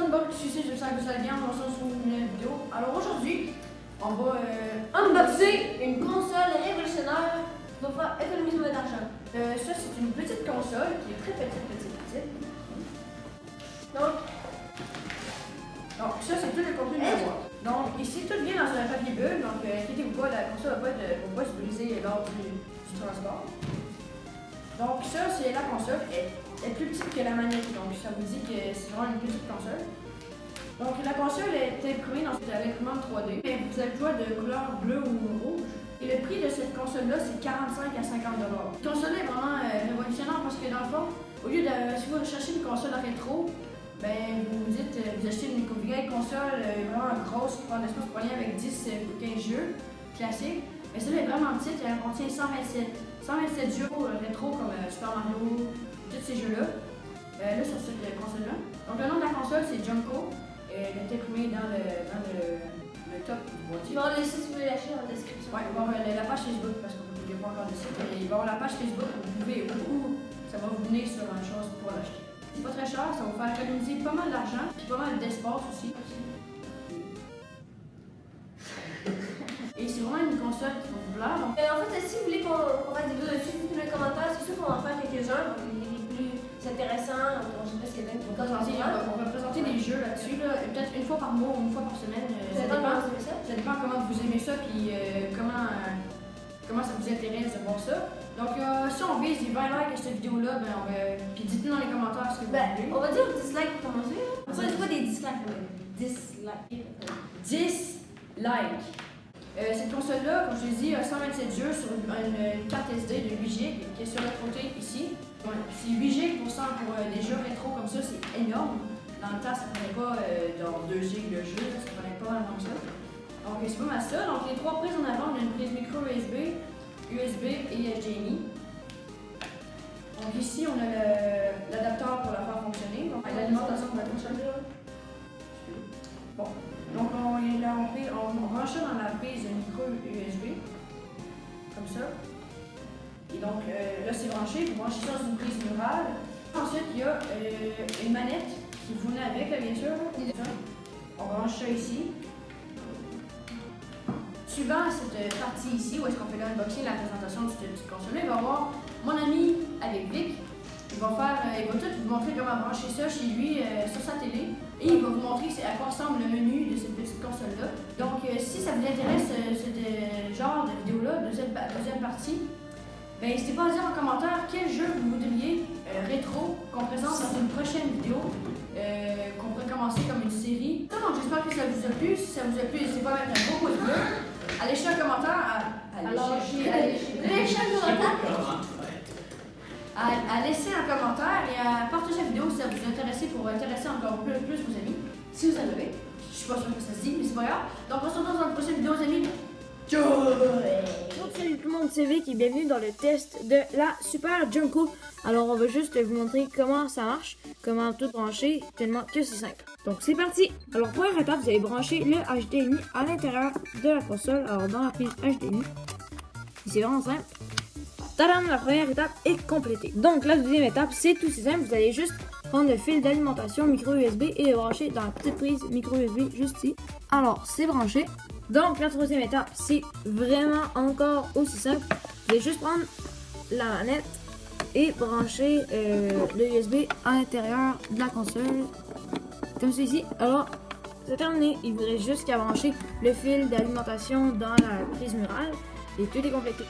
unboxing, j'espère que vous allez bien, on se retrouve sur une vidéo. Alors aujourd'hui, on va unboxer une console révolutionnaire qui va faire économiser votre argent. Ça c'est une petite console qui est très petite. Donc ça c'est tout le contenu de la boîte. Donc ici tout vient dans un papier bulle, donc inquiétez-vous pas, la console va pas se briser lors du transport. Donc ça c'est la console, elle est plus petite que la manette, donc ça vous dit que c'est vraiment une petite console. Donc la console est imprimée dans l'imprimante 3D, mais vous avez le choix de couleur bleue ou rouge. Et le prix de cette console-là, c'est 45 à 50 $. Cette console est vraiment révolutionnaire parce que dans le fond, au lieu de, si vous recherchez une console rétro, ben vous vous dites, vous achetez une vieille console vraiment grosse qui prend l'espace pour rien avec 10 ou 15 jeux classiques. Mais celle-là est vraiment petite, elle contient 127 jeux rétro comme Super Mario, tous ces jeux-là. Là sur cette console-là. Donc le nom de la console c'est Junko. Elle est imprimée dans le top du boîtier. Je vais laisser si vous voulez l'acheter dans la description. Ouais, il va y avoir la page Facebook parce qu'on ne publie pas encore de site. Mais il va y avoir la page Facebook où vous pouvez, ou ça va vous venir sur une chose pour l'acheter. C'est pas très cher, ça va vous faire économiser pas mal d'argent et pas mal d'espace aussi. Et c'est vraiment une console qui va vous plaire. Donc... en fait, si vous voulez qu'on fasse des vidéos dessus, dites-nous dans les commentaires. C'est sûr qu'on va en faire quelques-uns. Les plus intéressants, je sais pas ce qu'il y a on va présenter des jeux là-dessus, là, peut-être une fois par mois ou une fois par semaine. Ça dépend comment vous aimez ça puis comment ça vous intéresse de voir ça. Donc si on vise les 20 likes à cette vidéo-là, puis dites-nous dans les commentaires ce que vous voulez. On va dire dislike pour commencer. Ça, c'est quoi des dislikes? 10 likes. Cette console-là, comme je l'ai dit, a 127 jeux sur une carte SD de 8 GB qui est sur le côté ici. Ouais, c'est 8 GB pour des jeux rétro comme ça, c'est énorme. Dans le temps, ça prenait pas dans 2 GB le jeu, ça prenait pas vraiment ça. Donc c'est pas mal ça. Donc les trois prises en avant, on a une prise micro USB, USB et HDMI. Donc ici, on a l'adapteur pour la faire fonctionner. Donc l'alimentation de la console. Bon. Donc on branche ça dans la prise micro USB, comme ça. Et donc là c'est branché, vous branchez ça dans une prise murale. Ensuite il y a une manette qui vous venait avec, là, bien sûr. On branche ça ici. Suivant cette partie ici, où est-ce qu'on fait l'unboxing, la présentation de cette petite console-là, il va y avoir mon ami avec Vic. Il va tout vous montrer comment brancher ça chez lui sur sa télé. Et il va vous montrer à quoi ressemble le menu de cette petite console-là. Donc si ça vous intéresse ce genre de vidéo-là, de cette deuxième partie, ben n'hésitez pas à dire en commentaire quel jeu vous voudriez rétro qu'on présente dans une prochaine vidéo, qu'on pourrait commencer comme une série. Donc j'espère que ça vous a plu. Si ça vous a plu, n'hésitez pas à mettre un gros pouce bleu, à laisser un commentaire, à laisser un commentaire et à partager la vidéo si ça vous intéresse pour intéresser encore plus vos amis. Si vous en avez, je suis pas sûre que ça se dit, mais c'est pas grave. Donc on se retrouve dans une prochaine vidéo, les amis. Ciao! Salut tout le monde, c'est Vic et bienvenue dans le test de la Super Junko. Alors on va juste vous montrer comment ça marche, comment tout brancher, tellement que c'est simple. Donc c'est parti! Alors première étape, vous allez brancher le HDMI à l'intérieur de la console, alors dans la prise HDMI. C'est vraiment simple. Tadam, la première étape est complétée. Donc la deuxième étape, c'est tout aussi simple, vous allez juste prendre le fil d'alimentation micro USB et le brancher dans la petite prise micro USB juste ici. Alors c'est branché. Donc la troisième étape, c'est vraiment encore aussi simple. Vous allez juste prendre la manette et brancher le USB à l'intérieur de la console, comme ceci. Alors c'est terminé, il vous reste juste qu'à brancher le fil d'alimentation dans la prise murale et tout est complété.